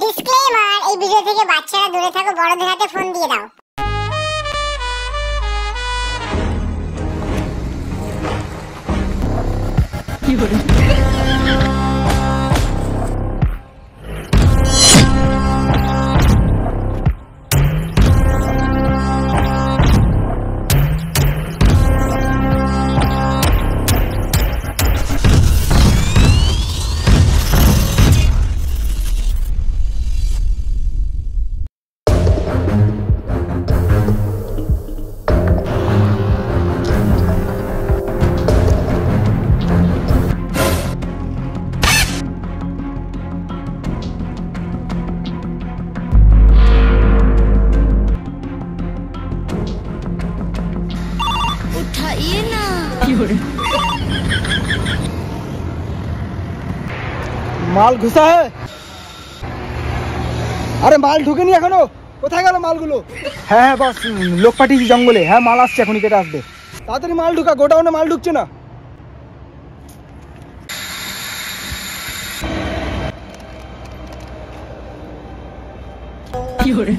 Disclaimer, এই video থেকে বাচ্চারা দূরে থাকো, বড়দের হাতে ফোন দিয়ে দাও। কি বলে? उठाइए ना। মাল ঘুষা है? আরে মাল ঢুকেনি এখনো, কোথায় গেল মালগুলো? হ্যাঁ হ্যাঁ বস, লোক পাঠিয়েছি জঙ্গলে। হ্যাঁ মাল আসছে, এখনই কেটে আসবে। তাড়াতাড়ি মাল ঢুকা, গোডাউনে মাল ঢুকছে না। কি হরে?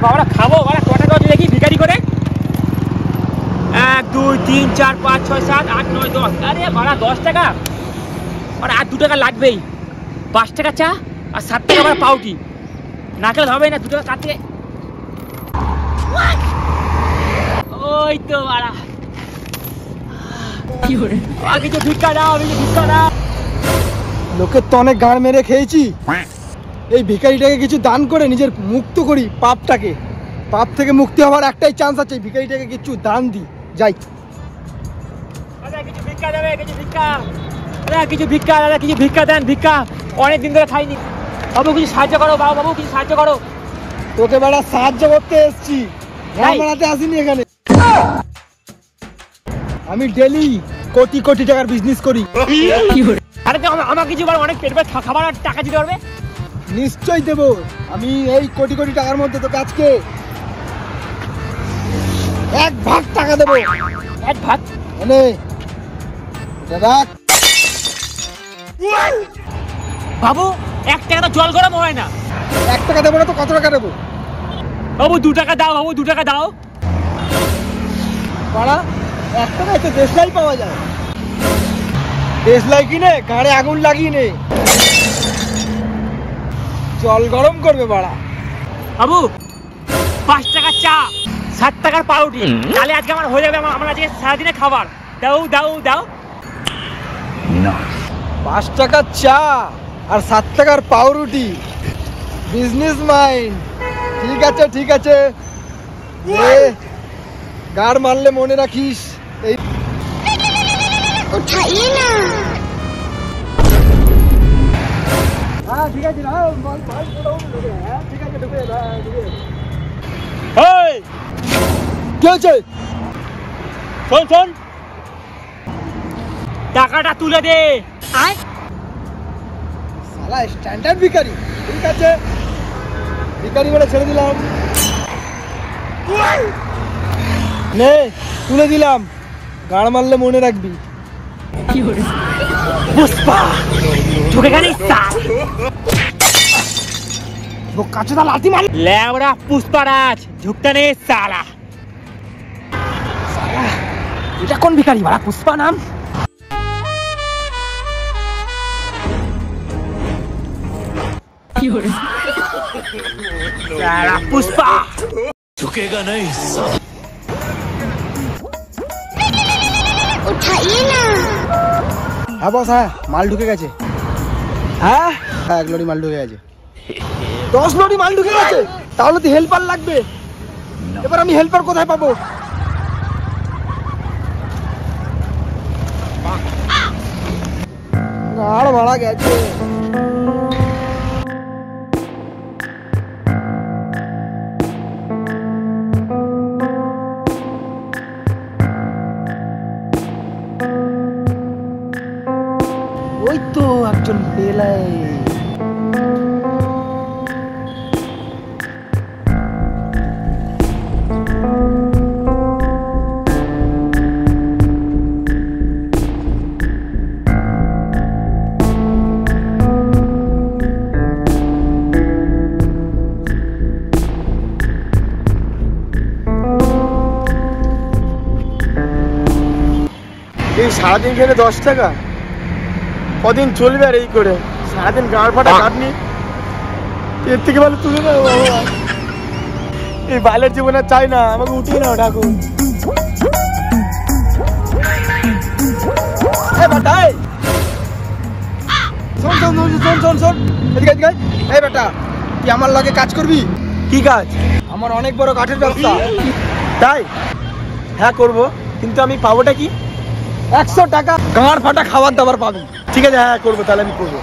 বাবারা খাবো, বাবা কটা দাও দেখি ভিখারি করে। 1 2 3 4 5 6 7 8 9 10। আরে বাবা 10 টাকা আর 2 টাকা লাগবেই। 5 টাকা চা আর 7 টাকা আমার পাউটি। না খেলে হবে না, 2 টাকা কাটে। ওই তো বাড়া কি হরে, আগে তো ভিক্ষা দাও, আমি ভিক্ষা দাও। লোকের তো অনেক গাঁড় মেরে খেয়েছি, এই ভিখারিটাকে কিছু দান করে নিজের মুক্ত করি পাপটাকে। পাপ থেকে মুক্তি হওয়ার একটাই চান্স আছে, ভিখারিটাকে কিছু দান দি। যাই, দাদা কিছু ভিক্ষা দেবে, কিছু ভিক্ষা। দাদা কিছু ভিক্ষা, দাদা কিছু ভিক্ষা দেন, ভিক্ষা অনেক দিন ধরে খাইনি। বাবু কিছু সাহায্য করো, বাবু কিছু সাহায্য করো। তোকে বেড়া সাহায্য করতে এসেছি, বাড়াতে আসিনি এখানে। আমি ডেলি কোটি কোটি টাকার বিজনেস করি। আরে আমার কিছু অনেক পেট খাবার টাকা দিতে পারবে? নিশ্চয়ই দেবো। আমি এই কোটি কোটি টাকার মধ্যে তোকে আজকে 1 ভাগ টাকা দেবো। 1 ভাগ? মানে রাখ বাবু, 1 টাকা তো জল গরম হয় না। 1 টাকা দেবো না তো কত টাকা দেবো? বাবু 2 টাকা দাও, বাবু 2 টাকা দাও। পাড়া 1 টাকায় তো দেশলাই পাওয়া যায়। দেশলাই কিনে গাড়ে আগুন লাগিয়ে নে, জল গরম করবে বাড়া। বাবু 5 টাকার চা, 7 টাকার পাউরুটি, তাহলে আজকে আমার হয়ে যাবে। আমার আজকে সারাদিনে খাবার। দাও দাও দাও। 5 টাকার চা আর 7 টাকার পাউরুটি, বিজনেস মাইন্ড। ঠিক আছে ঠিক আছে, গাড় মারলে মনে রাখিস। এই উঠাইয়ে না। হ্যাঁ ঠিক আছে, ঠিক আছে ঢুকে কি হয়েছে? শোন শোন, টাকাটা তুলে দে। শালা স্ট্যান্ডার্ড ভিখারি। ঠিক আছে, ভিখারি বলে ছেড়ে দিলাম। নে তুলে দিলাম, গাড় মারলে মনে রাখবি। কি হরে পুষ্পা ঢুকে গেলি কাছে লাথি মারি। লেবড়া পুষ্পারাজ ঝুঁকতে নেই সালা। এটা কোন ভিখারি বাড়া? পুষ্পা নাম? কি হরে সালা পুষ্পা झुकेगा नहीं। उठाइए ना। হ্যাঁ বস, হ্যাঁ মাল ঢুকে গেছে। হ্যাঁ হ্যাঁ 1 লরি মাল ঢুকে গেছে। 10 লরি মাল ঢুকে গেছে? তাহলে তো হেল্পার লাগবে। এবার আমি হেল্পার কোথায় পাবো? আর মারা গেছে। ওই তো একজন এই সারাদিন খেলে 10 টাকা, কদিন চলবে আর এই করে সারাদিন গাঁড় ফাটা কাটনি, এর থেকে ভালো তুলে না বাবা। এই বালের জীবন আর চাই না, আমাকে উঠিয়ে নাও ঠাকুর। এই বেটা, তুই আমার লগে কাজ করবি? কি কাজ? আমার অনেক বড় কাঠের ব্যবসা। তাই? হ্যাঁ করবো, কিন্তু আমি পাবোটা কি? 100 টাকা গাঁড় ফাটা খাবার দাবার পাবি। ঠিক আছে, হ্যাঁ করবো, তাহলে আমি করবো।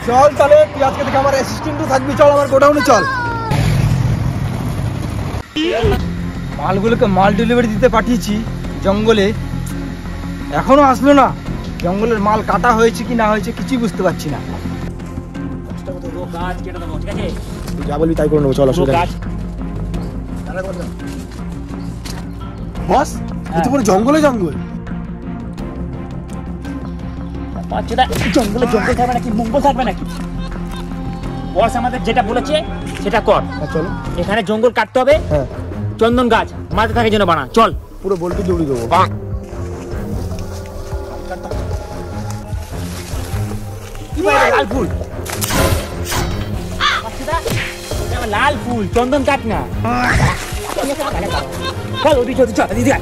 চল তাহলে, তুই আজকে থেকে আমার অ্যাসিস্ট্যান্টও থাকবি। চল আমার গোডাউনে চল। মালগুলোকে মাল ডেলিভারি দিতে পাঠিয়েছি জঙ্গলে, এখনো আসলো না। জঙ্গলের মাল কাটা হয়েছে কি না হয়েছে কিছুই বুঝতে পারছি না। গাছ কেটে দেবো, ঠিক আছে? তুই যা বলবি তাই করে নেবো। চল আসলে গাছ বস, এ তো পুরো জঙ্গলে জঙ্গল। জঙ্গলে জঙ্গল থাকবে নাকি মঙ্গল থাকবে নাকি? বস আমাদের যেটা বলেছে সেটা কর। চলো, এখানে জঙ্গল কাটতে হবে। হ্যাঁ, চন্দন গাছ মাথা থাকে যেন বানা। চল, পুরো বলতে দৌড়ি দেবো। লাল ফুল, লাল ফুল, চন্দন কাট না। চল ওদিকে, চল দিদি।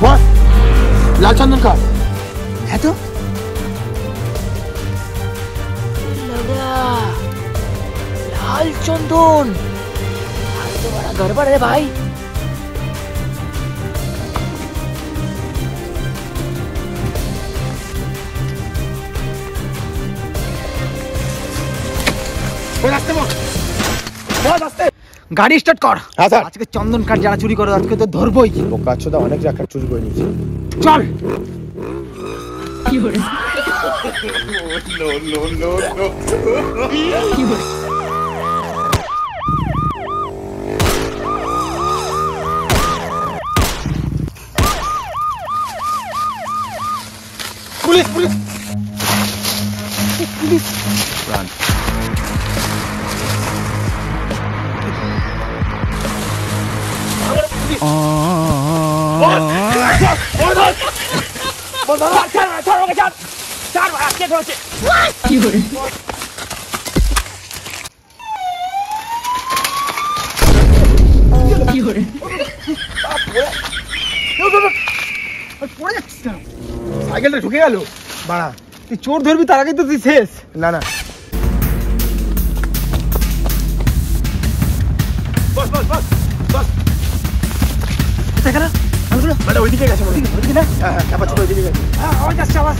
বস, লাল চন্দন কাঠ। হ্যাঁ তো, লাল চন্দন গড়বড় রে ভাই। গাড়ি স্টার্ট কর। হ্যাঁ স্যার। আজকে চন্দন কাঠ যারা চুরি করে তাদেরকে তো ধরবই। বোকাচ্চোদা অনেক জায়গা চুরি করে নিয়েছে। চল। Police police police. সাইকেলটা ঢুকে গেল। বাড়া, তুই চোর ধরবি তার আগে তো তুই শেষ। না না, বস বস বস বস। দেখা না আলগুলো মানে ওইদিকে গেছে, ওইদিকে না? হ্যাঁ হ্যাঁ, চাপা ছোট ওইদিকে গেছে। হ্যাঁ, আওয়াজ আসছে, আওয়াজ।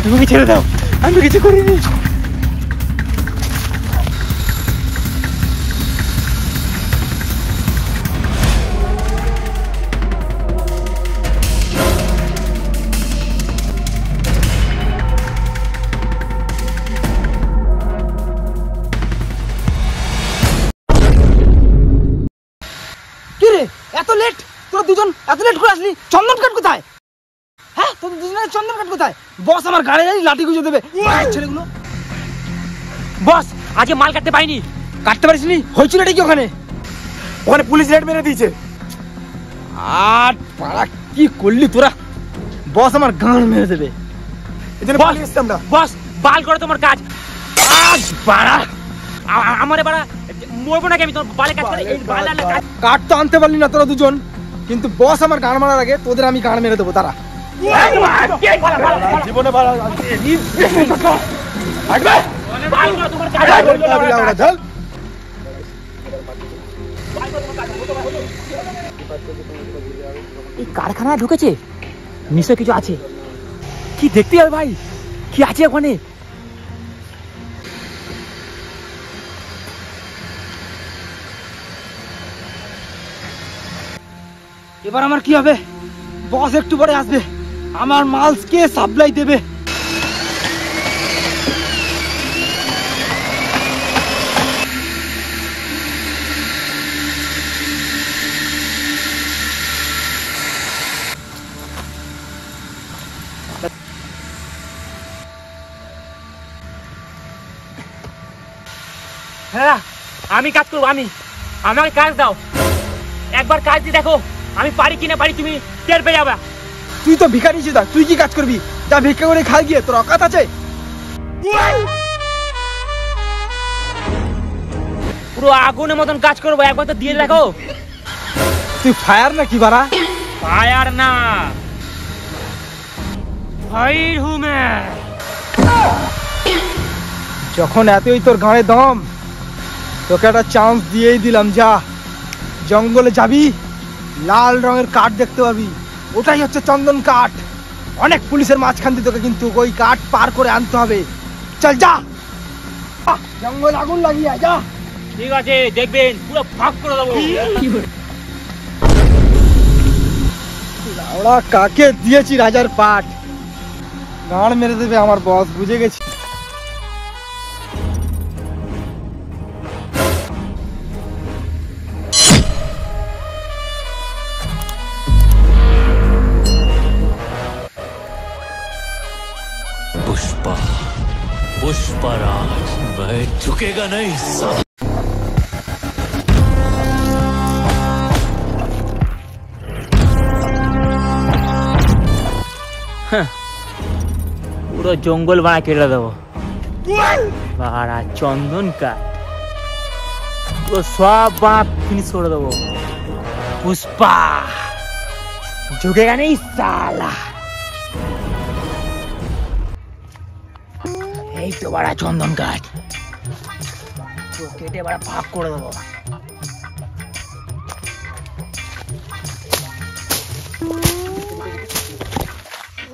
তুমি ছেড়ে দাও, আমি কিছু করিনি। এত লেট? তোরা দুজন এত লেট করে আসলি? চন্দন কাঠ কোথায়? হ্যাঁ, তোদের দুজনের চন্দন কাঠ কোথায়? বস আমার গাড়ি লাঠি গুঁজে দেবে ছেলেগুলো। বস আজকে মাল কাটতে পাইনি। কাটতে পারিসনি? হয়েছিল এটা কি ওখানে? ওখানে পুলিশ রেড মেরে দিয়েছে। আর পাড়া কি করলি তোরা? বস আমার গান মেরে দেবে। বস বাল করে তোমার কাজ। আজ পাড়া আমারে বাড়া মরবো নাকি আমি তোর বালে কাজ করে? এই বাল আলা কাজ কাট তো আনতে পারলি না তোরা দুজন, কিন্তু বস আমার গান মারার আগে তোদের আমি গান মেরে দেবো। তারা জীবনে ভালো এই কারখানায় ঢুকেছে, নিশ্চয় কিছু আছে। কি দেখতে হবে ভাই, কি আছে ওখানে? এবার আমার কি হবে? বস একটু পরে আসবে, আমার মাল কে সাপ্লাই দেবে? হ্যাঁ আমি কাজ করবো, আমাকে কাজ দাও, একবার কাজ দিয়ে দেখো আমি পারি কিনা পারি, তুমি টের পেয়ে যাবে। তুই তো ভিখারি ছিস, তুই কি কাজ করবি? যা ভিক্ষা করে খাই গিয়ে, তোর অকাত আছে? পুরো আগুনের মতন কাজ করবো, একবার তো দিয়ে দেখো। তুই ফায়ার না কি বাড়া? ফায়ার না, ফায়ার হুমে। যখন এতই তোর গাঁয়ে দম, তোকে একটা চান্স দিয়েই দিলাম। যা জঙ্গলে যাবি, লাল রঙের কাঠ দেখতে পাবি, ওটাই হচ্ছে চন্দন কাঠ। অনেক পুলিশের মাঝখান দিয়ে তোকে কিন্তু ওই কাঠ পার করে আনতে হবে। চল যা, জঙ্গল আগুন লাগিয়ে যা। ঠিক আছে, দেখবেন পুরো ফাঁক করে দেবো। ওরা কাকে দিয়েছি রাজার পাঠ, গাঁড় মেরে দেবে আমার বস, বুঝে গেছি। पुष्पा, पुष्पराज, वह झुकेगा नहीं साला। পুরো জঙ্গল বাড়া কেটে দেবো, বাড়া চন্দন কাঠ পুরো সব বাড়া ফিনিশ করে দেবো। পুষ্পা ঝুঁকেগা নেই সালা। এই তো বাড়া চন্দন কাঠ, পুরো কেটে বাড়া ভাগ করে দেবো।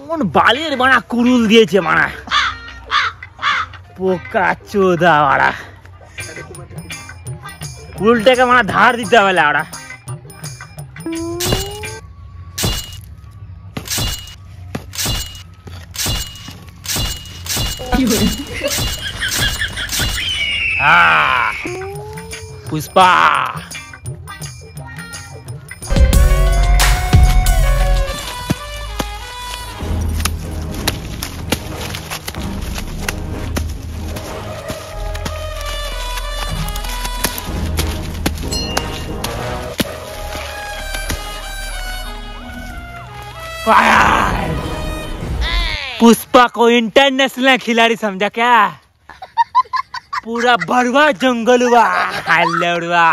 কোন বালের বাড়া কুড়ুল দিয়েছে বাড়া, পোকা চোদা বাড়া। কুড়ুলটাকে বাড়া ধার দিতে হবে বাড়া। পুষ্পা पुष्पा को इंटरनेशनल खिलाड़ी समझा क्या? पूरा बड़वा जंगल हुआ लड़वा।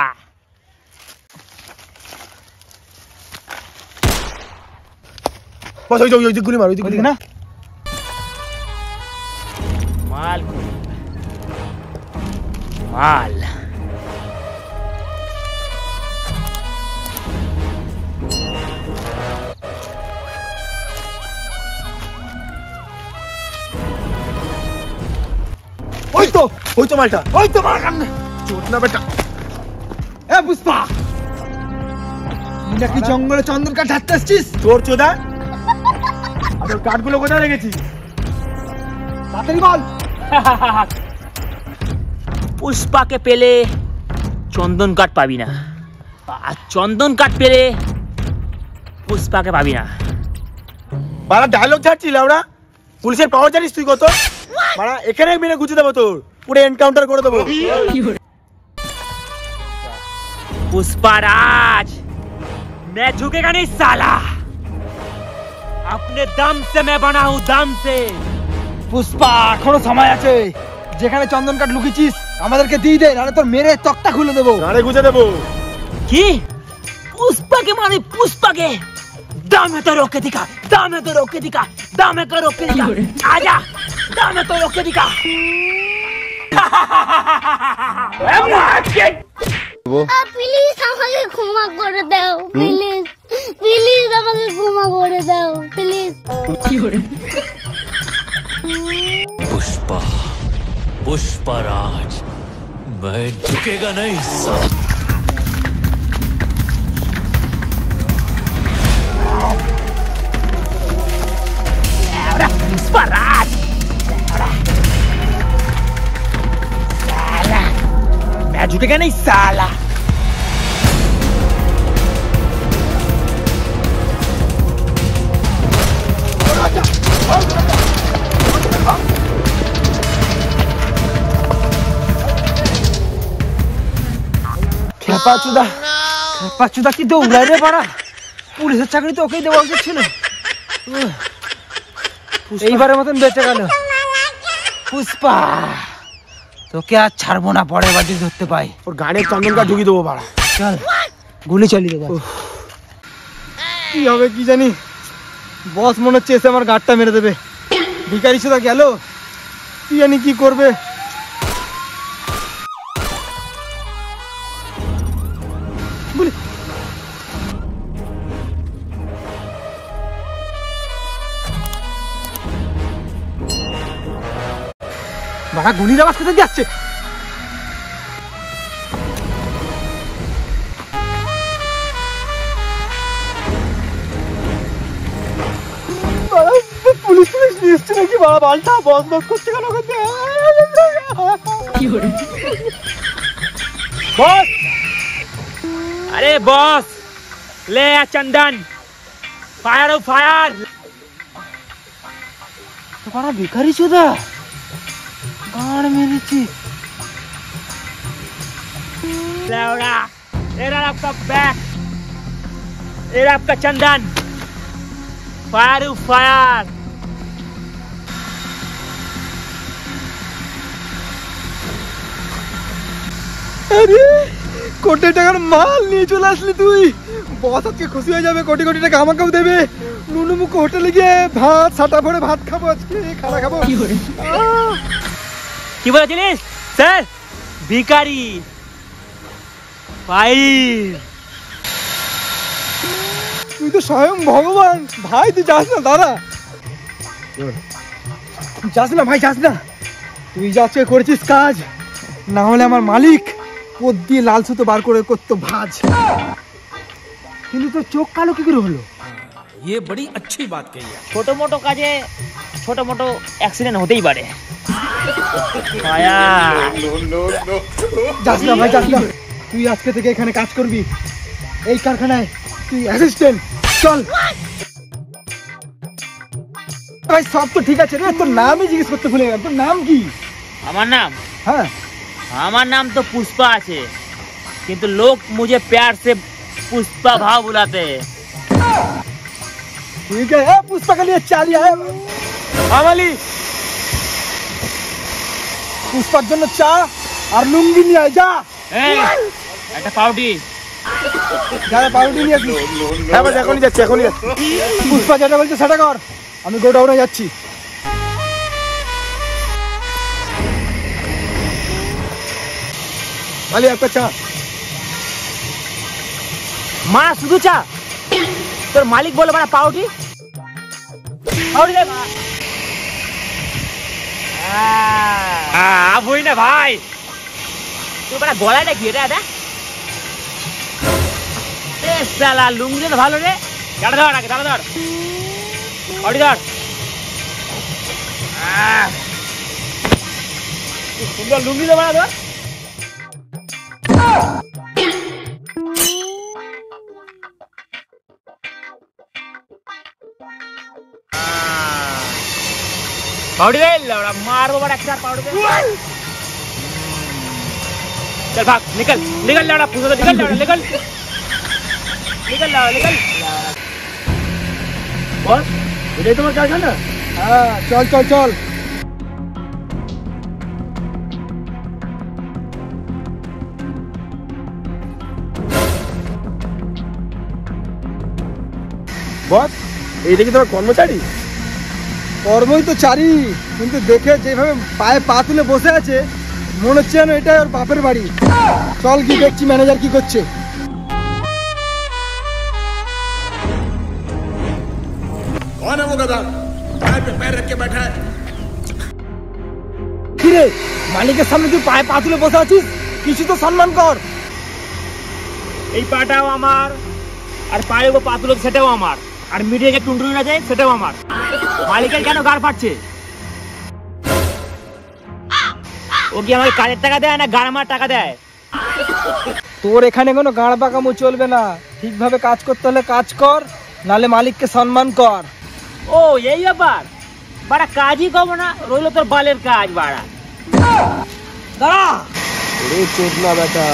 बस ওই গুলি মার, ওই দিকে না माल माल ওই তো মালটা, ওই তো মাল কান্না চোট না বেটা। এ পুষ্পা, তুই নাকি জঙ্গলে চন্দন কাঠ হাঁটতে আসছিস? তোর চোদা, আর কাঠগুলো কোথায় রেখেছিস? তাড়াতাড়ি বল। पुष्पा के पेले चंदन काट पाबी ना, আর চন্দন কাঠ পেলে পুষ্পাকে পাবি না। বাড়া ডায়লগ ছাড়ছিস লাউড়া, পুলিশের পাওয়ার জানিস তুই কত? বাড়া এখানে মেরে গুছিয়ে দেবো, তোর পুরো এনকাউন্টার করে দেবো। पुष्पा राज, मैं झुकेगा नहीं साला, अपने दम से मैं बना हूँ, दम से। পুষ্পা এখনো সময় আছে, যেখানে চন্দন কাঠ লুকিয়েছিস আমাদেরকে দিয়ে দে, নাহলে তোর মেরে তক্তা খুলে দেবো। গাড়ি গুছিয়ে দেবো। কি पुष्पा के माने पुष्पा के दम है तो रोक के दिखा, दम है तो रोक के दिखा, दम है तो रोक के दिखा, आजा दम है तो रोक के दिखा। প্লিজ আমাকে ক্ষমা করে দাও প্লিজ। প্লিজ আমাকে ক্ষমা করে দাও প্লিজ। पुष्पा पुष्पराज मैं झुकेगा नहीं साला। पुष्पराज साला मैं झुकेगा नहीं साला। খেপাচুদা কি দৌড়ায় রে বাড়া, পুলিশের চাকরি তো ওকেই দেওয়া উচিত ছিল। এইবারের মতন বেঁচে গেল। পুষ্পা তোকে আর ছাড়বো না, পরের বার যদি ধরতে পাই ওর গানের চন্দনকা ঢুকিয়ে দেবো বাড়া। চল গুলি চালিয়ে দেবো। কি হবে কি জানি, বস মনে হচ্ছে এসে আমার গাড়টা মেরে দেবে। ভিখারি সুদা গেল, কি জানি কি করবে। বাড়া গুলির আওয়াজ কোথায় যাচ্ছে? পুলিশ নিয়ে এসছে নাকি? বাড়া বালটা বস বস করছে কেন? बॉस अरे बॉस ले आ चंदन फायर हो फायर। তো বাড়া ভিখারি সুদা গাড় মেরেছি। लेवड़ा ये रहा आपका बैग, ये रहा आपका चंदन फायर हो फायर। আরে কোটি টাকার মাল নিয়ে চলে আসলি তুই। বস আজকে খুশি হয়ে যাবে, কোটি কোটি টাকা আমাকেও দেবে। নুনু মুখ হোটেলে গিয়ে ভাত সাটা ভরে ভাত খাবো, আজকে খানা খাবো। কি বলেছিলিস স্যার? ভিখারি ফাইর। তুই তো স্বয়ং ভগবান ভাই, তুই যাস না দাদা, যাস না ভাই, যাস না। তুই যা আজকে করেছিস কাজ, না হলে আমার মালিক পদ দিয়ে লাল সুতো বার করে করতো ভাজ। কিন্তু তোর চোখ কালো কি করে হলো? ये बड़ी अच्छी बात कही है। ছোট মোটো কাজে ছোট মোটো অ্যাক্সিডেন্ট হতেই পারে। যাস না ভাই, যাস না। তুই আজকে থেকে এখানে কাজ করবি, এই কারখানায় তুই অ্যাসিস্ট্যান্ট। চল ভাই, সব তো ঠিক আছে রে, তোর নামই জিজ্ঞেস করতে ভুলে গেলাম। তোর নাম কি? আমার নাম হ্যাঁ আমার नाम तो पुष्पा আছে, কিন্তু लोग मुझे प्यार से पुष्पा भाव बुलाते हैं। ठीक है, पुष्पा के लिए चालिया है। हाँ मालिक, पुष्पाর জন্য চা আর লুঙ্গি নিয়ে আয়। যা এই একটা পাউডি যা পাউডি নিয়ে আসবি। হ্যাঁ বাস, এখনই যাচ্ছি, এখনই যাচ্ছি। পুষ্পা যেটা বলছে সেটা কর, আমি গোডাউনে যাচ্ছি। মালি একটা চা। মা শুধু চা? তোর মালিক বলে মানে পাউডি পাউডি দে মা। বই না ভাই, তুই মানে গলাটা কি এটা? শালা লুঙ্গি তো ভালো রে। গাড়া ধর আগে, গাড়া ধর, পাউডি ধর। সুন্দর লুঙ্গি তো বানা ধর। पाउडर दे लौड़ा, मारो बड़ा अच्छा पाउडर दे। चल भाग, निकल निकल लौड़ा, पूछो तो निकल लौड़ा, निकल निकल लौड़ा, निकल। বস, এটাই তোমার কারখানা? হ্যাঁ চল চল চল। বস, এইটা কি তোমার কর্মচারী? কর্মই তো চারি, কিন্তু দেখে যেভাবে পায়ে পা তুলে বসে আছে মনে হচ্ছে যেন এটা ওর বাপের বাড়ি। চল কি দেখছি ম্যানেজার কি করছে। वो गधा पैर पे पैर रख के बैठा है। কি রে মালিকের সামনে তুই পায়ে পা তুলে বসে আছিস, কিছু তো সম্মান কর। এই পাটাও আমার, আর পায়ে ও পা তুলে সেটাও আমার, আর মিডিয়া যে টুনটুনি আছে সেটাও আমার। মালিকের কেন গাড় ফাটছে? ও কি আমার কাজের টাকা দেয় না গাড় মার টাকা দেয়? তোর এখানে কোনো গাঁড় পাকামো চলবে না, ঠিকভাবে কাজ করতে হলে কাজ কর, নালে মালিককে সম্মান কর। ও এই ব্যাপার, বাড়া কাজই করবো না, রইলো তোর বালের কাজ বাড়া। দাঁড়া, ওরে চোদ না বেটা,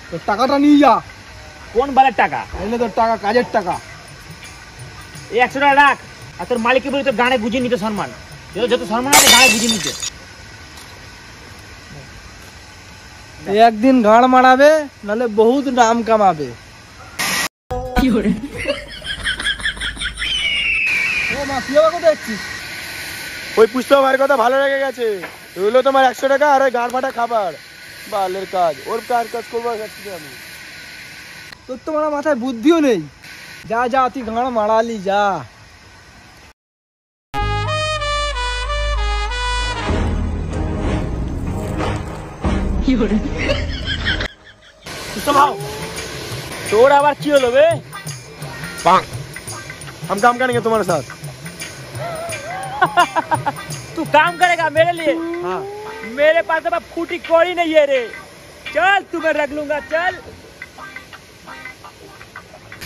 তোর টাকাটা নিয়ে যা। কোন বালের টাকা? এনে তোর টাকা, কাজের টাকা। এই 100 টাকা রাখ, আর তোর মালিককে বলি তোর গানে গুজিয়ে নিতে সম্মান, যত সম্মান আছে গানে গুজিয়ে নিতে। একদিন গাঁড় মারাবে, নালে বহুত নাম কামাবে। ও মা, কি হবে কোথায় যাচ্ছিস? ওই পুষ্পা ভাইয়ের কথা ভালো লেগে গেছে, রইলো তোমার 100 টাকা আর ওই গাঁড় ফাটা খাবার, বালের কাজ। ওর কাজ করবো আমি। তোর তো আমার মাথায় বুদ্ধিও নেই। যা যা, তুই গাঁড় মারালি যা। তোর আবার কি হলো বে? हम काम करेंगे तुम्हारे साथ। तू काम करेगा मेरे लिए? हाँ। मेरे पास तो फूटी कौड़ी नहीं है रे, चल तुम्हें रख लूंगा, चल।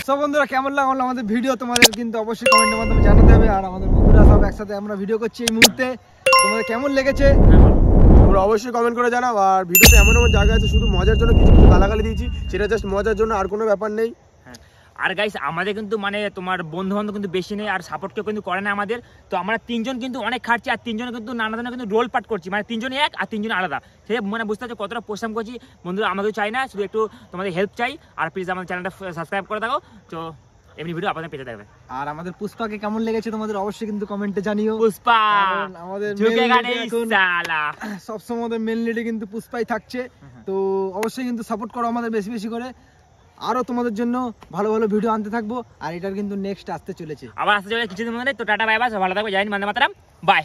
সব বন্ধুরা, কেমন লাগলো আমাদের ভিডিও তোমাদের কিন্তু অবশ্যই কমেন্টের মাধ্যমে জানাতে হবে। আর আমাদের বন্ধুরা সব একসাথে আমরা ভিডিও করছি এই মুহূর্তে, তোমাদের কেমন লেগেছে তোমরা অবশ্যই কমেন্ট করে জানাও। আর ভিডিওতে এমন এমন জায়গা আছে শুধু মজার জন্য কিছু কিছু গালাগালি দিয়েছি, সেটা জাস্ট মজার জন্য, আর কোনো ব্যাপার নেই। আর গাইস আমাদের কিন্তু মানে তোমার বন্ধু বান্ধব কিন্তু বেশি নেই, আর সাপোর্ট কেউ কিন্তু করে না আমাদের। তো আমরা তিনজন কিন্তু অনেক খাটছি, আর তিনজনে কিন্তু নানা ধরনের কিন্তু রোল পার্ট করছি, মানে তিনজনে এক আর তিনজনে আলাদা। সে মানে বুঝতে পারছো কতটা পরিশ্রম করছি বন্ধুরা। আমাদের চাই না, শুধু একটু তোমাদের হেল্প চাই। আর প্লিজ আমাদের চ্যানেলটা সাবস্ক্রাইব করে থাকো, তো এমনি ভিডিও আপনাদের পেতে থাকবে। আর আমাদের পুষ্পাকে কেমন লেগেছে তোমাদের অবশ্যই কিন্তু কমেন্টে জানিও। পুষ্পা কারণ আমাদের সবসময় আমাদের মেন লিডে কিন্তু পুষ্পাই থাকছে। তো অবশ্যই কিন্তু সাপোর্ট করো আমাদের বেশি বেশি করে, আরো তোমাদের জন্য ভালো ভালো ভিডিও আনতে থাকবো। আর এটার কিন্তু নেক্সট আসতে চলেছে, আবার আসতে চলেছে কিছুদিন মধ্যে। তো টাটা বাই বাই, ভালো থাকবে, জয় হিন্দ, বন্দে মাতরম, বাই।